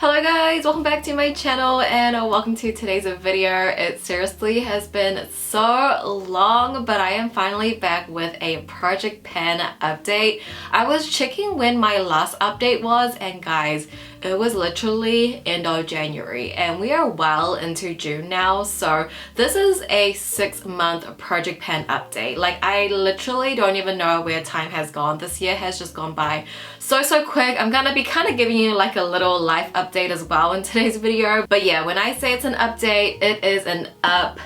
Hello guys, welcome back to my channel and welcome to today's video. It seriously has been so long, but I am finally back with a project pen update. I was checking when my last update was, and guys, it was literally end of January and we are well into June now. So this is a 6-month project pen update. Like, I literally don't even know where time has gone. This year has just gone by so quick. I'm gonna be kind of giving you like a little life update as well in today's video. But yeah, when I say it's an update, it is an update.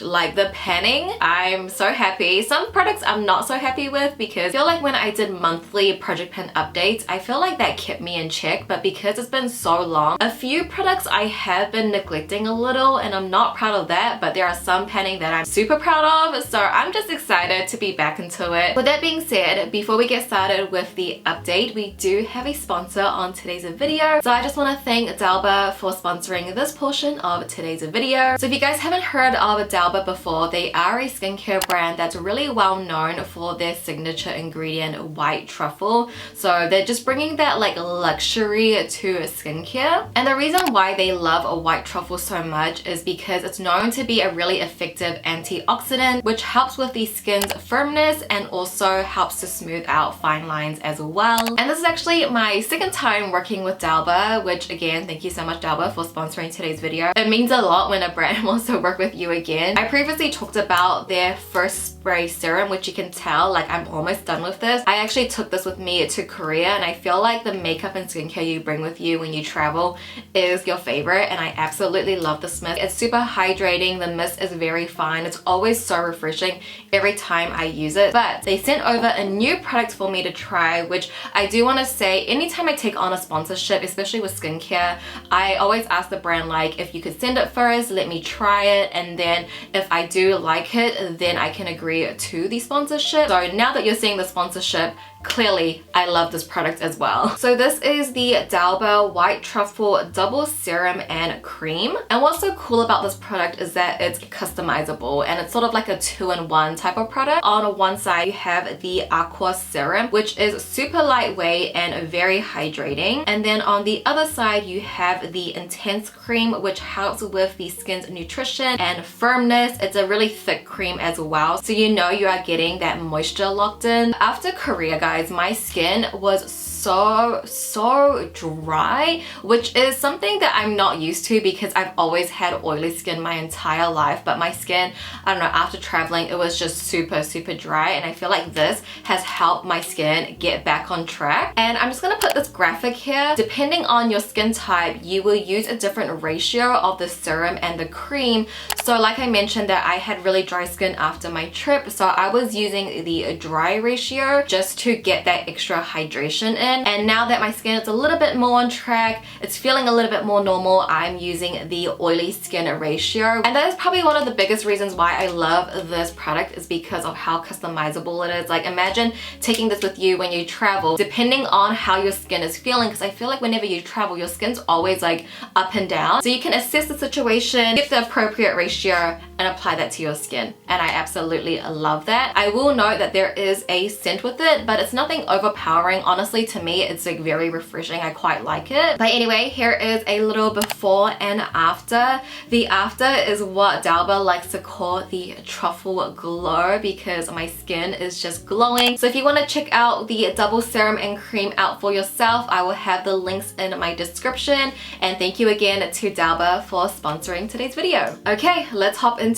Like the penning, I'm so happy. Some products I'm not so happy with because I feel like when I did monthly project pen updates, I feel like that kept me in check, but because it's been so long, a few products I have been neglecting a little and I'm not proud of that, but there are some penning that I'm super proud of, so I'm just excited to be back into it. With that being said, before we get started with the update, we do have a sponsor on today's video. So I just want to thank Dalba for sponsoring this portion of today's video. So if you guys haven't heard of Dalba before, they are a skincare brand that's really well known for their signature ingredient, white truffle. So they're just bringing that like luxury to skincare. And the reason why they love a white truffle so much is because it's known to be a really effective antioxidant, which helps with the skin's firmness and also helps to smooth out fine lines as well. And this is actually my second time working with Dalba, which again, thank you so much Dalba for sponsoring today's video. It means a lot when a brand wants to work with you again. I previously talked about their first spray serum, which you can tell like I'm almost done with this. I actually took this with me to Korea and I feel like the makeup and skincare you bring with you when you travel is your favorite, and I absolutely love this mist. It's super hydrating, the mist is very fine, it's always so refreshing every time I use it. But they sent over a new product for me to try, which I do want to say anytime I take on a sponsorship, especially with skincare, I always ask the brand like, if you could send it first, let me try it, and then if I do like it, then I can agree to the sponsorship. So now that you're seeing the sponsorship, clearly I love this product as well. So this is the Dalba White Truffle Double Serum and Cream. And what's so cool about this product is that it's customizable and it's sort of like a 2-in-1 type of product. On one side you have the Aqua Serum, which is super lightweight and very hydrating. And then on the other side you have the Intense Cream, which helps with the skin's nutrition and firmness. It's a really thick cream as well, so you know you are getting that moisture locked in. After Korea, guys, my skin was so dry, which is something that I'm not used to because I've always had oily skin my entire life. But my skin, I don't know, after traveling it was just super dry, and I feel like this has helped my skin get back on track. And I'm just gonna put this graphic here. Depending on your skin type, you will use a different ratio of the serum and the cream. So like I mentioned that I had really dry skin after my trip, so I was using the dry ratio just to get that extra hydration in. And now that my skin is a little bit more on track, it's feeling a little bit more normal, I'm using the oily skin ratio. And that is probably one of the biggest reasons why I love this product, is because of how customizable it is. Like, imagine taking this with you when you travel, depending on how your skin is feeling, because I feel like whenever you travel, your skin's always like up and down. So you can assess the situation, get the appropriate ratio, and apply that to your skin. And I absolutely love that. I will note that there is a scent with it, but it's nothing overpowering. Honestly, to me, it's like very refreshing. I quite like it. But anyway, here is a little before and after. The after is what Dalba likes to call the truffle glow, because my skin is just glowing. So if you want to check out the double serum and cream out for yourself, I will have the links in my description. And thank you again to Dalba for sponsoring today's video. Okay, let's hop into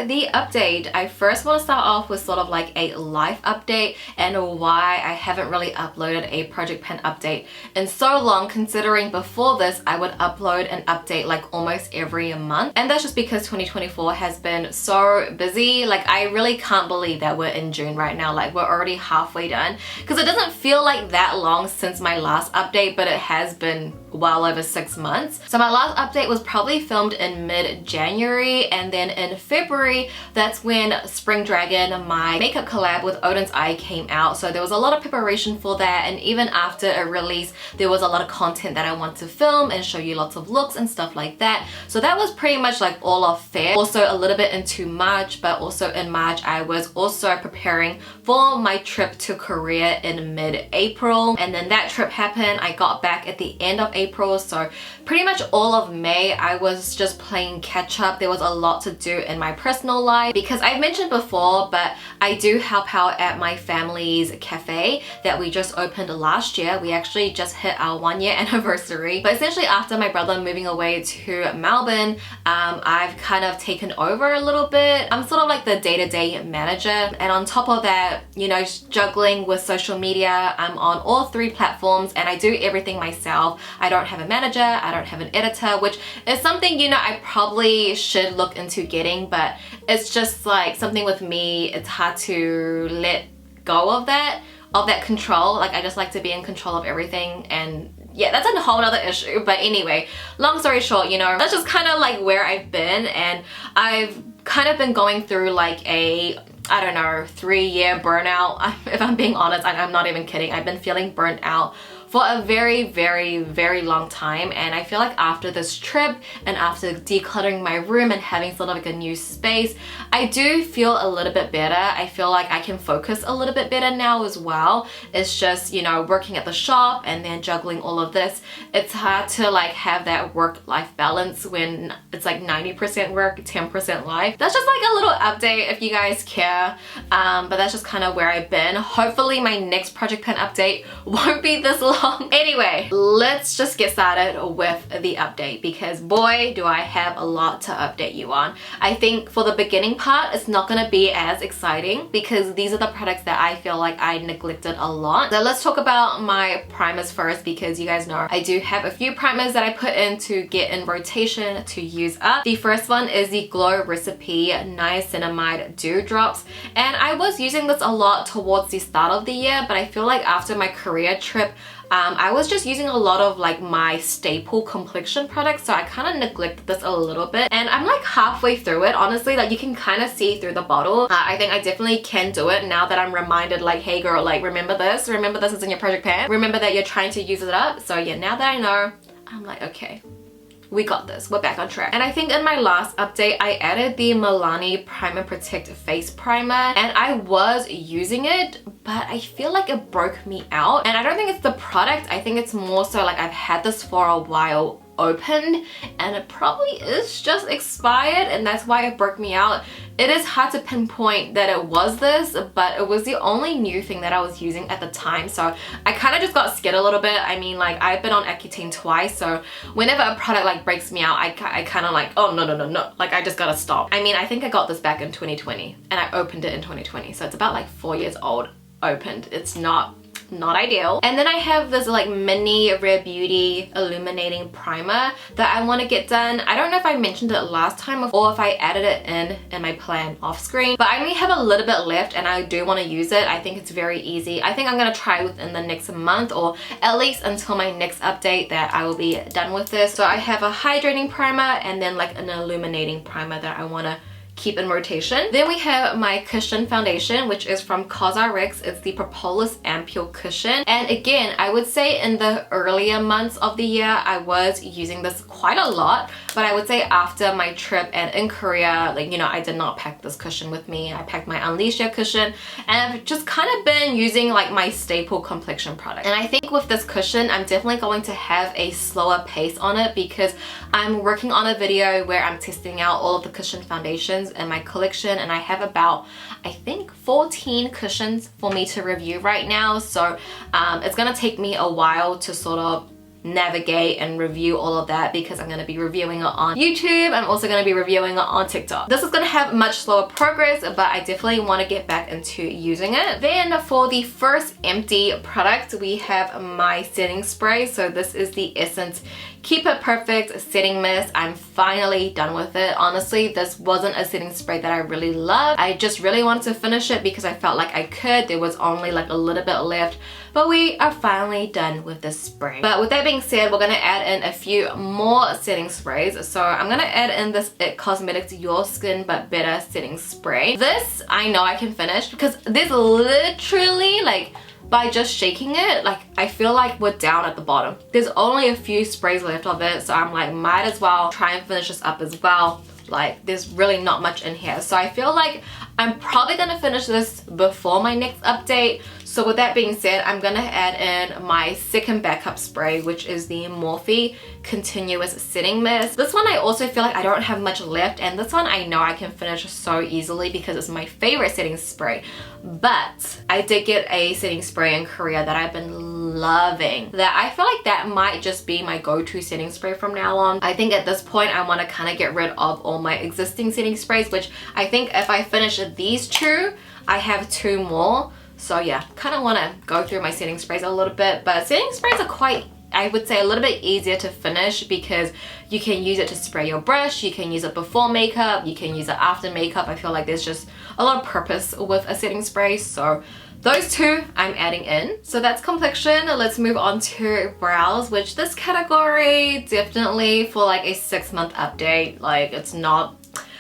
the update. I first want to start off with sort of like a life update and why I haven't really uploaded a project pen update in so long, considering before this I would upload an update like almost every month. And that's just because 2024 has been so busy. Like, I really can't believe that we're in June right now. Like, we're already halfway done, because it doesn't feel like that long since my last update, but it has been well over 6 months. So my last update was probably filmed in mid-January, and then in in February, that's when Spring Dragon, my makeup collab with ODEN'S came out. So there was a lot of preparation for that, and even after it released, there was a lot of content that I wanted to film and show you lots of looks and stuff like that. So that was pretty much like all of Feb. Also a little bit into March, but also in March I was also preparing for my trip to Korea in mid-April, and then that trip happened. I got back at the end of April, so pretty much all of May I was just playing catch up. There was a lot to do in my personal life because I've mentioned before, but I do help out at my family's cafe that we just opened last year. We actually just hit our 1-year anniversary, but essentially after my brother moving away to Melbourne, I've kind of taken over a little bit. I'm sort of like the day-to-day manager, and on top of that, you know, juggling with social media, I'm on all 3 platforms and I do everything myself. I don't have a manager, I don't have an editor, which is something, you know, I probably should look into getting, but it's just like something with me, it's hard to let go of that control. Like, I just like to be in control of everything, and yeah, that's a whole other issue. But anyway, long story short, you know, that's just kind of like where I've been, and I've kind of been going through like a, I don't know, 3-year burnout. If I'm being honest, I'm not even kidding. I've been feeling burnt out for a very long time, and I feel like after this trip and after decluttering my room and having sort of like a new space, I do feel a little bit better. I feel like I can focus a little bit better now as well. It's just, you know, working at the shop and then juggling all of this, it's hard to like have that work-life balance when it's like 90% work, 10% life. That's just like a little update if you guys care, but that's just kind of where I've been. Hopefully my next project pen update won't be this long. Anyway, let's just get started with the update, because boy do I have a lot to update you on. I think for the beginning part, it's not gonna be as exciting because these are the products that I feel like I neglected a lot. So let's talk about my primers first, because you guys know I do have a few primers that I put in to get in rotation to use up. The first one is the Glow Recipe Niacinamide Dew Drops, and I was using this a lot towards the start of the year, but I feel like after my Korea trip, I was just using a lot of like my staple complexion products, so I kind of neglected this a little bit, and I'm like halfway through it, honestly. Like, you can kind of see through the bottle. I think I definitely can do it now that I'm reminded, like, hey girl, like, remember this is in your project pan, remember that you're trying to use it up. So yeah, now that I know, I'm like, okay, we got this, we're back on track. And I think in my last update, I added the Milani Prime and Protect Face Primer, and I was using it, but I feel like it broke me out. And I don't think it's the product, I think it's more so like I've had this for a while opened, and it probably is just expired, and that's why it broke me out. It is hard to pinpoint that it was this, but it was the only new thing that I was using at the time, so I kind of just got scared a little bit. I mean, like, I've been on Accutane twice, so whenever a product like breaks me out, I kind of like, oh no, like, I just gotta stop. I mean, I think I got this back in 2020 and I opened it in 2020, so it's about like 4 years old opened. It's not ideal. And then I have this like mini Rare Beauty illuminating primer that I want to get done. I don't know if I mentioned it last time or if I added it in my plan off screen, but I only have a little bit left and I do want to use it. I think it's very easy. I think I'm gonna try within the next month, or at least until my next update, that I will be done with this. So I have a hydrating primer and then like an illuminating primer that I want to keep in rotation. Then we have my cushion foundation, which is from COSRX. It's the Propolis Ampule Cushion. And again, I would say in the earlier months of the year, I was using this quite a lot. But I would say after my trip and in Korea, like, you know, I did not pack this cushion with me. I packed my Unleash Your cushion, and I've just kind of been using like my staple complexion product. And I think with this cushion, I'm definitely going to have a slower pace on it because I'm working on a video where I'm testing out all of the cushion foundations in my collection, and I have about, I think, 14 cushions for me to review right now. So it's gonna take me a while to sort of navigate and review all of that because I'm going to be reviewing it on YouTube. I'm also going to be reviewing it on TikTok. This is going to have much slower progress, but I definitely want to get back into using it. Then for the first empty product, we have my setting spray. So this is the Essence Keep It Perfect Setting Mist. I'm finally done with it. Honestly, this wasn't a setting spray that I really loved. I just really wanted to finish it because I felt like I could. There was only like a little bit left. but we are finally done with this spray. But with that being said, we're gonna add in a few more setting sprays. So I'm gonna add in this IT Cosmetics Your Skin But Better setting spray. This I know I can finish because there's literally like, by just shaking it, like I feel like we're down at the bottom. There's only a few sprays left of it, so I'm like, might as well try and finish this up as well. Like there's really not much in here, so I feel like I'm probably gonna finish this before my next update. So with that being said, I'm gonna add in my second backup spray, which is the Morphe Continuous Setting Mist. This one I also feel like I don't have much left, and this one I know I can finish so easily because it's my favorite setting spray. But I did get a setting spray in Korea that I've been loving, that I feel like that might just be my go-to setting spray from now on. I think at this point I want to kind of get rid of all my existing setting sprays, which I think if I finish these two, I have 2 more. So yeah, kind of want to go through my setting sprays a little bit, but setting sprays are quite, I would say, a little bit easier to finish because you can use it to spray your brush, you can use it before makeup, you can use it after makeup. I feel like there's just a lot of purpose with a setting spray, so those 2 I'm adding in. So that's complexion. Let's move on to brows, which this category definitely for like a 6-month update, like it's not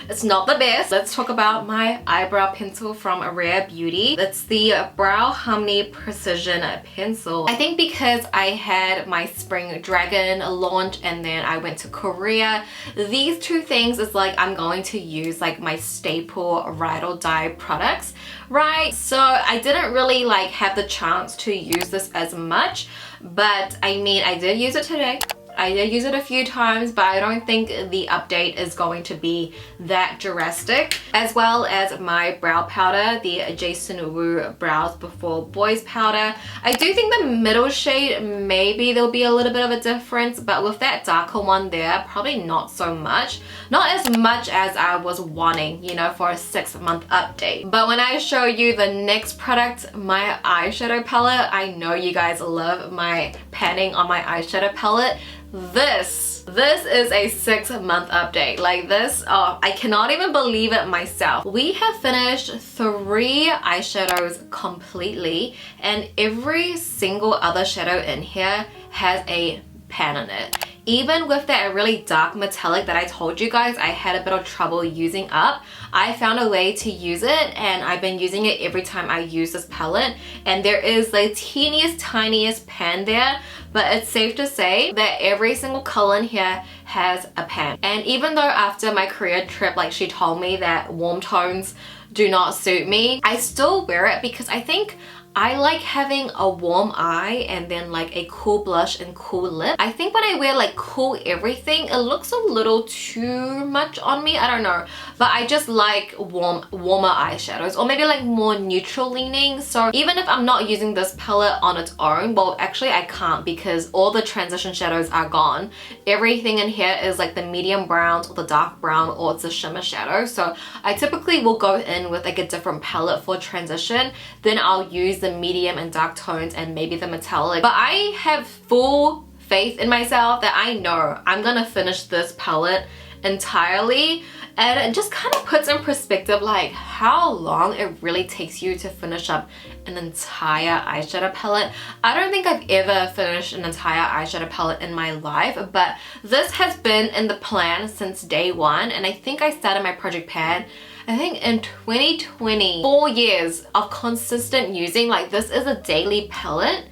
the best. Let's talk about my eyebrow pencil from Rare Beauty. It's the Brow Harmony Precision Pencil. I think because I had my Spring Dragon launch and then I went to Korea, these 2 things is like I'm going to use like my staple ride or die products, right? So I didn't really like have the chance to use this as much, but I mean I did use it today. I did use it a few times, but I don't think the update is going to be that drastic. As well as my brow powder, the Jason Wu Brows Before Boys powder. I do think the middle shade, maybe there'll be a little bit of a difference, but with that darker one there, probably not so much. Not as much as I was wanting, you know, for a 6-month update. But when I show you the next product, my eyeshadow palette, I know you guys love my panning on my eyeshadow palette. This is a 6-month update. Like this, oh, I cannot even believe it myself. We have finished 3 eyeshadows completely, and every single other shadow in here has a pan in it. Even with that really dark metallic that I told you guys I had a bit of trouble using up, I found a way to use it, and I've been using it every time I use this palette. And there is the teeniest, tiniest pan there, but it's safe to say that every single color in here has a pan. And even though after my Korea trip, like she told me that warm tones do not suit me, I still wear it because I think I like having a warm eye and then like a cool blush and cool lip. I think when I wear like cool everything, it looks a little too much on me. I don't know, but I just like warmer eyeshadows, or maybe like more neutral leaning. So even if I'm not using this palette on its own, well actually I can't because all the transition shadows are gone. Everything in here is like the medium browns or the dark brown, or it's a shimmer shadow. So I typically will go in with like a different palette for transition, then I'll use the medium and dark tones and maybe the metallic. But I have full faith in myself that I know I'm gonna finish this palette entirely, and it just kind of puts in perspective like how long it really takes you to finish up an entire eyeshadow palette. I don't think I've ever finished an entire eyeshadow palette in my life, but this has been in the plan since day 1, and I think I started my project pan I think in 2020. 4 years of consistent using. Like this is a daily palette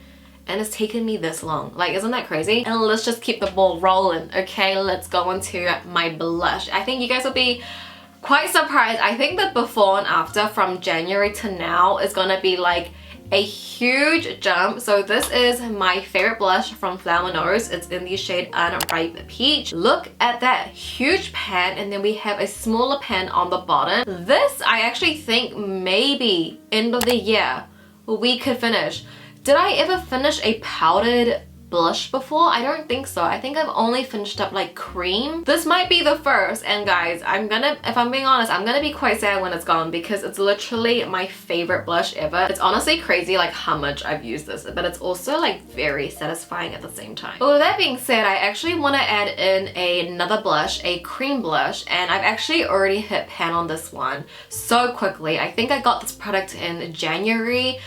and it's taken me this long. Like isn't that crazy? And let's just keep the ball rolling. Okay, let's go on to my blush. I think you guys will be quite surprised. I think the before and after from January to now is gonna be like a huge jump. So this is my favorite blush from Flower Nose. It's in the shade Unripe Peach. Look at that huge pan, and then we have a smaller pan on the bottom. This I actually think maybe end of the year we could finish. Did I ever finish a powdered blush before? I don't think so. I think I've only finished up like cream. This might be the first, and guys, if I'm being honest, I'm gonna be quite sad when it's gone because it's literally my favorite blush ever. It's honestly crazy like how much I've used this, but it's also like very satisfying at the same time. But with that being said, I actually want to add in another blush, a cream blush, and I've actually already hit pan on this one so quickly. I think I got this product in January.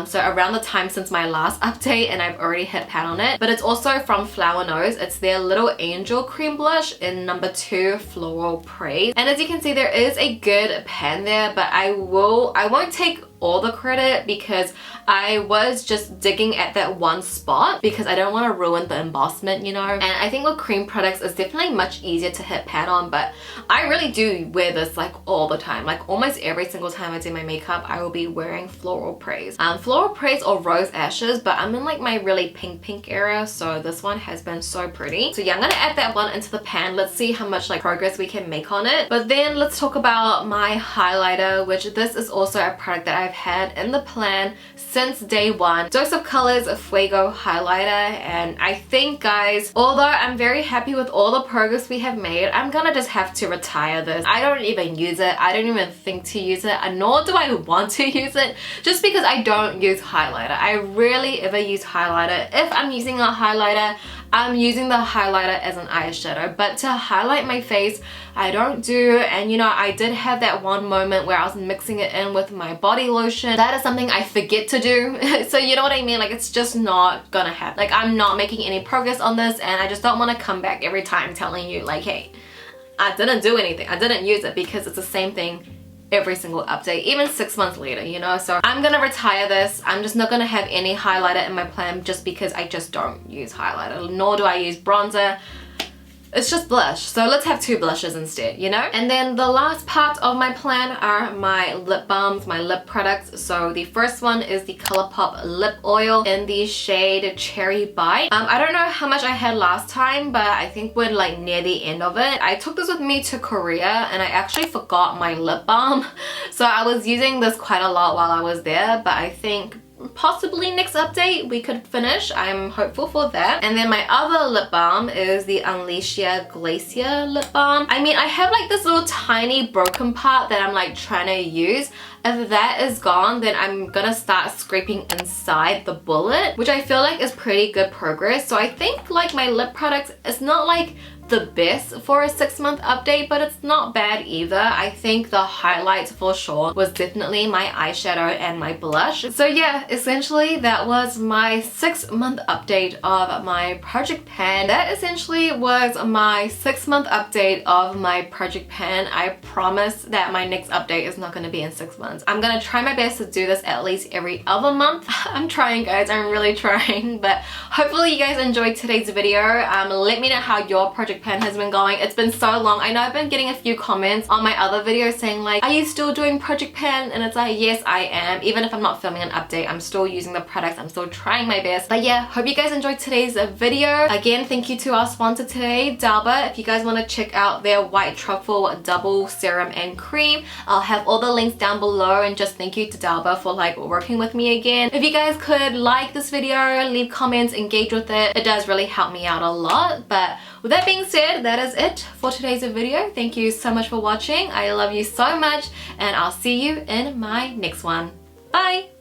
so around the time since my last update, and I've already hit pan on it. But it's also from Flower Nose. It's their Little Angel Cream Blush in number 2 Floral Praise. And as you can see, there is a good pan there, but I won't take all the credit because I was just digging at that one spot because I don't want to ruin the embossment, you know. And I think with cream products it's definitely much easier to hit pan on, but I really do wear this like all the time. Like almost every single time I do my makeup I will be wearing Floral Praise. Floral Praise or Rose Ashes, but I'm in like my really pink era, so this one has been so pretty. So yeah, I'm gonna add that one into the pan. Let's see how much like progress we can make on it. But then let's talk about my highlighter, which this is also a product that I've had in the plan since day one. Dose of Colors Fuego highlighter, and I think, guys, although I'm very happy with all the progress we have made, I'm gonna just have to retire this. I don't even use it. I don't even think to use it, and nor do I want to use it, just because I don't use highlighter. I rarely ever use highlighter. If I'm using a highlighter, I'm using the highlighter as an eyeshadow, but to highlight my face I don't do. And you know, I did have that one moment where I was mixing it in with my body lotion. That is something I forget to do. So you know what I mean, like it's just not gonna happen. Like I'm not making any progress on this, and I just don't want to come back every time telling you like, hey, I didn't do anything, I didn't use it, because it's the same thing every single update, even 6 months later, you know. So I'm gonna retire this. I'm just not gonna have any highlighter in my plan just because I just don't use highlighter, nor do I use bronzer. It's just blush, so let's have 2 blushes instead, you know. And then the last part of my plan are my lip balms, my lip products. So the first one is the ColourPop lip oil in the shade Cherry Bite. I don't know how much I had last time, but I think we're like near the end of it. I took this with me to Korea and I actually forgot my lip balm, so I was using this quite a lot while I was there, but I think possibly next update we could finish. I'm hopeful for that. And then my other lip balm is the Unleashia Glacier lip balm. I mean, I have like this little tiny broken part that I'm like trying to use. If that is gone, then I'm gonna start scraping inside the bullet, which I feel like is pretty good progress. So I think like my lip products, it's not like the best for a 6-month update, but it's not bad either. I think the highlights for sure was definitely my eyeshadow and my blush. So yeah, essentially that was my 6-month update of my project pan. That essentially was my 6-month update of my project pan. I promise that my next update is not going to be in 6 months. I'm gonna try my best to do this at least every other month. I'm trying, guys, I'm really trying, but hopefully you guys enjoyed today's video. Let me know how your project pan has been going. It's been so long. I know I've been getting a few comments on my other videos saying like, are you still doing project pan? And it's like, yes, I am. Even if I'm not filming an update, I'm still using the products. I'm still trying my best. But yeah, hope you guys enjoyed today's video. Again, thank you to our sponsor today, Dalba. If you guys want to check out their White Truffle Double Serum and Cream, I'll have all the links down below. And just thank you to Dalba for like working with me again. If you guys could like this video, leave comments, engage with it. It does really help me out a lot. But with that being said, that is it for today's video. Thank you so much for watching. I love you so much, and I'll see you in my next one. Bye!